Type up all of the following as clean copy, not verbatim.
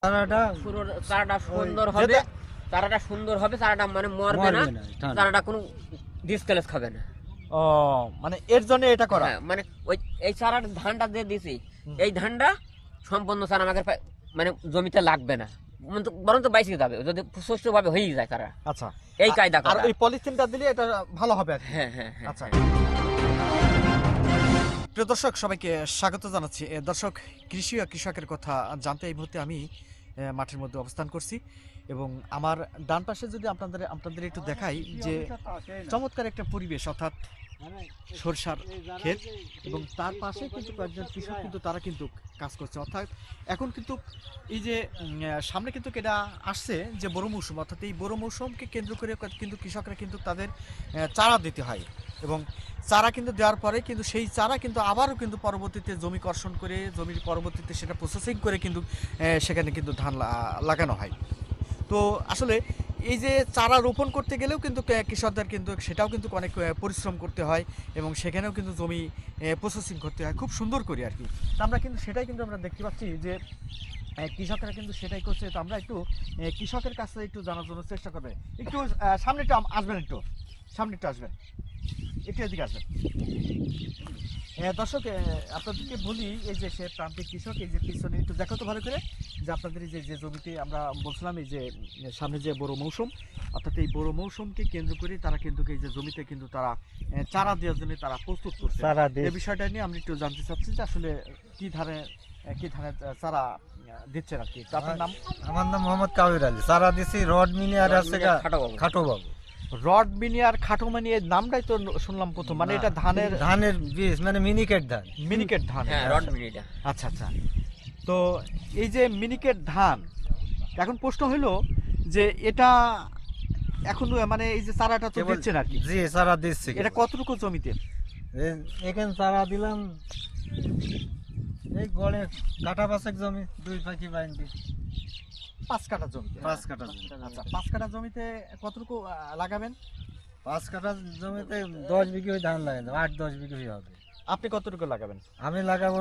চারাটা পুরো চারাটা সুন্দর হবে, চারাটা সুন্দর হবে, চারাটা মানে মরবে না, চারাটা কোনো ডিসকালেজ খাবে না। ও মানে এর জন্য এটা করা। হ্যাঁ, মানে ওই এই চারার ধানটা যে দিছি, এই ধানটা সম্পূর্ণ চারা আমাদের মানে জমিতে লাগবে না, বরং তো বাইসে যাবে যদি সুষ্ঠুভাবে হয়ে যায় চারা। আচ্ছা, এই কায়দা আর করা। ওই পলিথিনটা দিলে এটা ভালো হবে আর কি। হ্যাঁ হ্যাঁ হ্যাঁ। আচ্ছা, প্রিয় দর্শক সবাইকে স্বাগত জানাচ্ছি। দর্শক, কৃষি আর কৃষকের কথা জানতে এই মুহূর্তে আমি মাঠের মধ্যে অবস্থান করছি এবং আমার ডান পাশে যদি আপনাদের একটু দেখাই যে চমৎকার একটা পরিবেশ, অর্থাৎ সরষার ক্ষেত, এবং তার পাশে কিন্তু কয়েকজন কৃষক কিন্তু তারা কিন্তু কাজ করছে। অর্থাৎ এখন কিন্তু এই যে সামনে কিন্তু এটা আসছে যে বড় মৌসুম, অর্থাৎ এই বড় মৌসুমকে কেন্দ্র করে কিন্তু কৃষকরা কিন্তু তাদের চারা দিতে হয় এবং চারা কিন্তু দেওয়ার পরে কিন্তু সেই চারা কিন্তু আবারও কিন্তু পরবর্তীতে জমি কর্ষণ করে জমির পরবর্তীতে সেটা প্রসেসিং করে কিন্তু সেখানে কিন্তু ধান লাগানো হয়। তো আসলে এই যে চারা রোপণ করতে গেলেও কিন্তু কৃষকদের কিন্তু সেটাও কিন্তু অনেক পরিশ্রম করতে হয় এবং সেখানেও কিন্তু জমি প্রসেসিং করতে হয় খুব সুন্দর করে আর কি। তো আমরা কিন্তু সেটাই কিন্তু আমরা দেখতে পাচ্ছি যে কৃষকরা কিন্তু সেটাই করছে। তো আমরা একটু কৃষকের কাছে একটু জানার জন্য চেষ্টা করবে। একটু সামনে একটু আসবেন, একটু সামনে একটু আসবেন, একটু এদিকে আসবেন। দর্শক, আপনাদেরকে বলি এই যে সে প্রান্তিক কৃষক, এই যে পিছনে একটু দেখো তো ভালো করে যে আপনাদের এই যে জমিতে আমরা বলছিলাম এই যে সামনে যে বড় মৌসুম, অর্থাৎ এই বড় মৌসুমকে কেন্দ্র করে তারা কিন্তু এই যে জমিতে কিন্তু তারা চারা দেওয়ার জন্য তারা প্রস্তুত করছে। এই বিষয়টা নিয়ে আমরা একটু জানতে চাচ্ছি যে আসলে কি ধানের চারা দিচ্ছেন আর কি। আপনার নাম? আমার নাম মোহাম্মদ কাবির আলী। চারা দিছি রড মিনি আর আছে খাটো বাবু। রড মিনি আর খাটো মিনি, এর নামটাই তো শুনলাম প্রথম। মানে এটা ধানের বীজ, মানে মিনিকেট ধান। মিনিকেট ধান। হ্যাঁ, রড মিনিটা। আচ্ছা আচ্ছা। তো এই যে মিনিকেট ধান, এখন প্রশ্ন হলো যে এটা এখন মানে এই যে চারাটা তো দিচ্ছেন আর কি। জি, চারা দিচ্ছি। এটা কতটুকু জমিতে? এখানে চারা দিলাম এই গড়ে কাটা পাঁচেক জমি, 2 পাখি বাইন্দি। 5 কাঠা জমিতে। 5 কাঠা। আচ্ছা, 5 কাঠা জমিতে কতটুকু লাগাবেন? 5 কাঠা জমিতে 10 বিঘে ধান লাগানো, 8-10 বিঘে হবে। আপনি কতটুকু লাগাবেন? আমি লাগাবো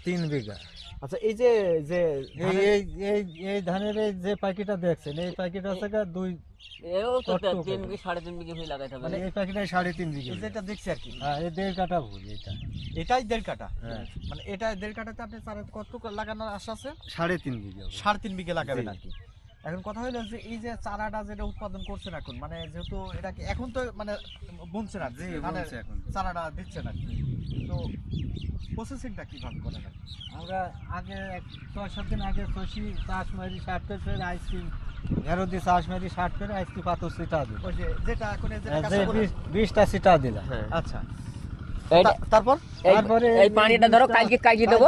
3 বিঘা। আচ্ছা, এই যে যে এই ধানের এই যে পাখিটা দেখছেন, এই পাখিটা আছে 2 এও তো 3 বিঘা 3.5 বিঘা হয়ে লাগাইতে হবে। মানে এই পাখিটাই 3.5 বিঘা। যেটা দেখছি আর কি। হ্যাঁ, এই 1.5 কাঠা ভুল এটা। এটাই 1.5 কাঠা। হ্যাঁ, মানে এটা 1.5 কাঠাতে আপনি চারা কতটুকু লাগানোর আশা আছে? 3.5 বিঘা। 3.5 বিঘা লাগাবেন আর কি। এখন কথা হলো যে এই যে চারাটা যেটা উৎপাদন করছেন এখন, মানে যেহেতু এটাকে এখন তো মানে বুনছেন আর জি, মানে বুনছে এখন। চারাটা দিচ্ছেন আর কি। তো প্রসেসিংটা কিভাবে করেন আর কি? আমরা আগে 6-7 দিন আগে সসি চাষ মারি 60 করে আইসি, ঘেরো দিয়ে চাষ মারি 60 করে আইসি পাথর সিটা দিল। ওই যে যেটা এখন এই যেটা যে কাঁচা বলে। 20টা সিটা দিলাম। হ্যাঁ। আচ্ছা, তারপর তারপরে এই পানিটা ধরো কালকে কাটিয়ে দেবো,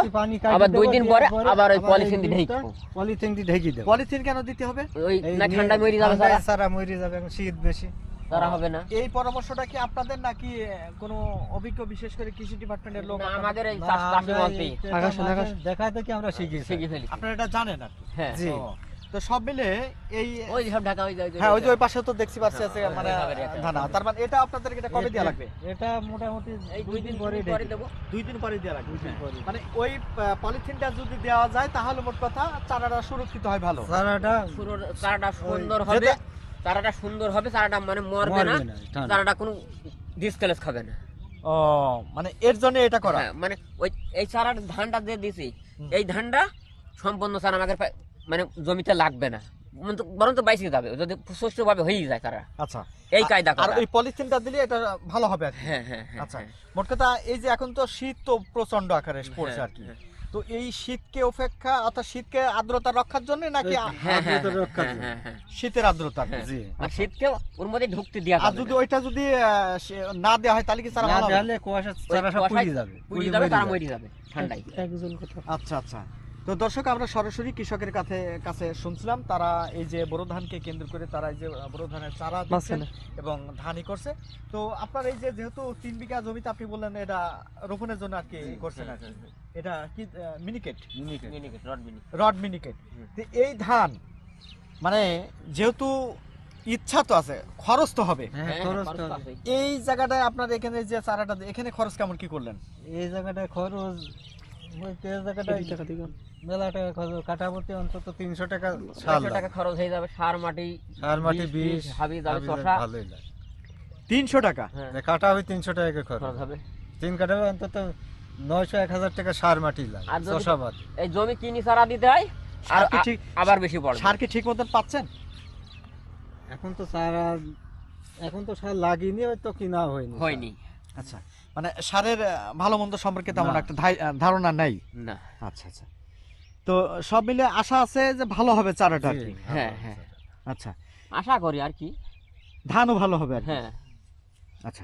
আবার 2 দিন পরে আবার ওই পলিথিন দিয়ে ঢেকে দেবো। পলিথিন দিয়ে ঢেকে দেব। পলিথিন কেন দিতে হবে? ওই না ঠান্ডা মরে যাবে, ঠান্ডায় সারা মরে যাবে, এখন শীত বেশি। তারা হবে না। এই পরামর্শটা কি আপনাদের নাকি কোনো অভিজ্ঞ বিশেষ করে কৃষি ডিপার্টমেন্টের লোক? না, আমাদের এই না, চাষি আমরা মন্ত্রী দেখায় থেকে আমরা শিখেছি। শিখে ফেলি। আপনারা এটা জানেন আর কি? হ্যাঁ, জি। ও, তো সব মিলে এই ওই সব ঢাকা হয়ে যায়। হ্যাঁ, ওই যে ওই পাশে তো দেখছি পাচ্ছি আছে হ্যাঁ, মানে ওইভাবে রেখে ধানা। তার মানে এটা আপনাদের এটা কবে দেওয়া লাগবে? এটা মোটামুটি এই 2 দিন পরে পরে দেবো। 2 দিন পরে দেওয়া লাগবে। 2 দিন পরে। মানে ওই পলিথিনটা যদি দেওয়া যায় তাহলে মোট কথা চারাটা সুরক্ষিত হয় ভালো। চারাটা পুরো চারাটা সুন্দর হবে, যেটা- চারাটা সুন্দর হবে, চারাটা মানে মরবে না, ঠান্ডা। চারাটা কোনো ডিসকালেজ খাবে না। ও, মানে এর জন্য এটা করা। হ্যাঁ, মানে ওই এই চারার ধানটা যে দিছি, এই ধানটা সম্পূর্ণ চারা আমাদের মানে জমিতে লাগবে না, বরং তো বাইসে যাবে যদি সুষ্ঠুভাবে হয়ে যায় চারা। আচ্ছা, এই কায়দা আর করা। ওই পলিথিনটা দিলে এটা ভালো হবে আর কি। হ্যাঁ হ্যাঁ হ্যাঁ। আচ্ছা, হ্যাঁ, মোট কথা এই যে এখন তো শীত তো প্রচন্ড আকারে পড়ছে আর কি। হ্যাঁ, তো এই শীতকে অপেক্ষা, অর্থাৎ শীতকে আর্দ্রতা রক্ষার জন্য নাকি হ্যাঁ, হ্যাঁ, আর্দ্রতা রক্ষার হ্যাঁ, জন্য। হ্যাঁ, হ্যাঁ। শীতের আর্দ্রতা? হ্যাঁ। জি। আর শীতকে ওর মধ্যে ঢুকতে দেওয়া আর যাবে যদি না। ওইটা যদি না দেওয়া হয় তাহলে কি চারা না ভালো হবে? দেওয়ালে কুয়াশা চারা সব পুড়ে যাবে। পুড়ে যাবে, তারা মরে যাবে ঠান্ডায়। আচ্ছা আচ্ছা। তো দর্শক, আমরা সরাসরি কৃষকের কাছে শুনছিলাম তারা এই যে বোরো ধানকে কেন্দ্র করে তারা এই যে বোরো ধানের চারা দিচ্ছেন এবং ধানই করছে। তো আপনার এই যে যেহেতু 3 বিঘা জমিতে আপনি বললেন এটা রোপণের জন্য আর কি করছেন আর কি। এটা কি মিনিকেট? মিনিকেট, রড মিনিকেট। রড মিনিকেট। তো এই ধান মানে যেহেতু ইচ্ছা তো আছে, খরচ তো হবে। হ্যাঁ, হ্যাঁ, খরচ খরচ তো তো আছে। আছেই। এই জায়গাটায় আপনার এখানে যে চারাটা এখানে খরচ কেমন কি করলেন? এই জায়গাটায় খরচ ওই পেঁয়াজ জায়গাটা মেলা টাকা খরচ, কাটা প্রতি অন্তত 300 টাকা সার 400 টাকা খরচ হয়ে যাবে, সার মাটি বিষ হাবি দাবি শশা ভালোই লাগে। 300 টাকা হ্যাঁ, কাটা হবে 300 টাকা খরচ, খরচ হবে। 3 কাটা হবে অন্তত 900-1000 টাকা সার মাটি লাগে, আর যদি শশা বাদ। এই জমি কিনি চারা দিতে হয় আর সার কি ঠিক আবার বেশি পড়ে। সার কি ঠিক মতন পাচ্ছেন? এখন তো সার লাগিনি, হয়তো কিনা হয়নি আচ্ছা, মানে সারের ভালো মন্দ সম্পর্কে তেমন না। একটা ধারণা নাই। না। আচ্ছা আচ্ছা, তো সব মিলে আশা আছে যে ভালো হবে চারাটা আর কি। হ্যাঁ হ্যাঁ, আচ্ছা, আশা করি আর কি। ধানও ভালো হবে আর কি। হ্যাঁ, আচ্ছা,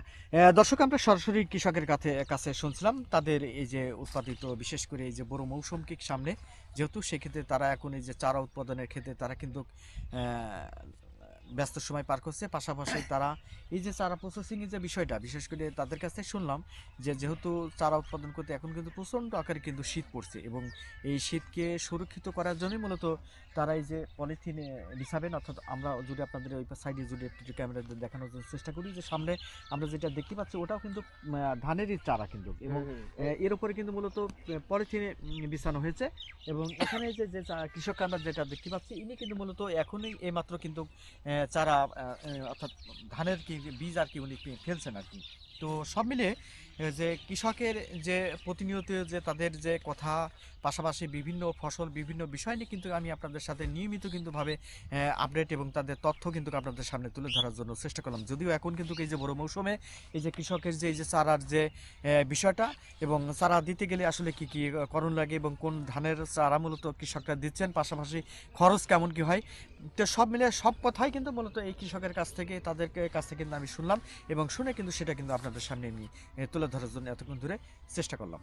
দর্শক আমরা সরাসরি কৃষকের কাছে শুনছিলাম তাদের এই যে উৎপাদিত, বিশেষ করে এই যে বড় মৌসুমকে সামনে, যেহেতু সেক্ষেত্রে তারা এখন এই যে চারা উৎপাদনের ক্ষেত্রে তারা কিন্তু ব্যস্ত সময় পার করছে। পাশাপাশি তারা এই যে চারা প্রসেসিংয়ের যে বিষয়টা, বিশেষ করে তাদের কাছ থেকে শুনলাম যে যেহেতু চারা উৎপাদন করতে এখন কিন্তু প্রচণ্ড আকারে কিন্তু শীত পড়ছে, এবং এই শীতকে সুরক্ষিত করার জন্যই মূলত তারা এই যে পলিথিনে বিছাবেন, অর্থাৎ আমরা যদি আপনাদের ওই সাইডে যদি একটু ক্যামেরা দেখানোর জন্য চেষ্টা করি, যে সামনে আমরা যেটা দেখতে পাচ্ছি ওটাও কিন্তু ধানেরই চারা কিন্তু, এবং এর উপরে কিন্তু মূলত পলিথিনে বিছানো হয়েছে। এবং এখানে যে কৃষক আমরা যেটা দেখতে পাচ্ছি, ইনি কিন্তু মূলত এখনই এইমাত্র কিন্তু চারা অর্থাৎ ধানের কি বীজ আর কি উনি ফেলছেন আর কি। তো সব মিলে যে কৃষকের যে প্রতিনিয়ত যে তাদের যে কথা, পাশাপাশি বিভিন্ন ফসল বিভিন্ন বিষয় নিয়ে কিন্তু আমি আপনাদের সাথে নিয়মিত কিন্তু ভাবে আপডেট এবং তাদের তথ্য কিন্তু আপনাদের সামনে তুলে ধরার জন্য চেষ্টা করলাম। যদিও এখন কিন্তু এই যে বড় মৌসুমে এই যে কৃষকের যে এই যে চারার যে বিষয়টা, এবং চারা দিতে গেলে আসলে কি কি করণ লাগে এবং কোন ধানের চারা মূলত কৃষকরা দিচ্ছেন, পাশাপাশি খরচ কেমন কি হয়, তো সব মিলে সব কথাই কিন্তু মূলত এই কৃষকের কাছ থেকে তাদের কাছ থেকে কিন্তু আমি শুনলাম, এবং শুনে কিন্তু সেটা কিন্তু আপনাদের সামনে আমি তুলে ধরার জন্য এতক্ষণ ধরে চেষ্টা করলাম।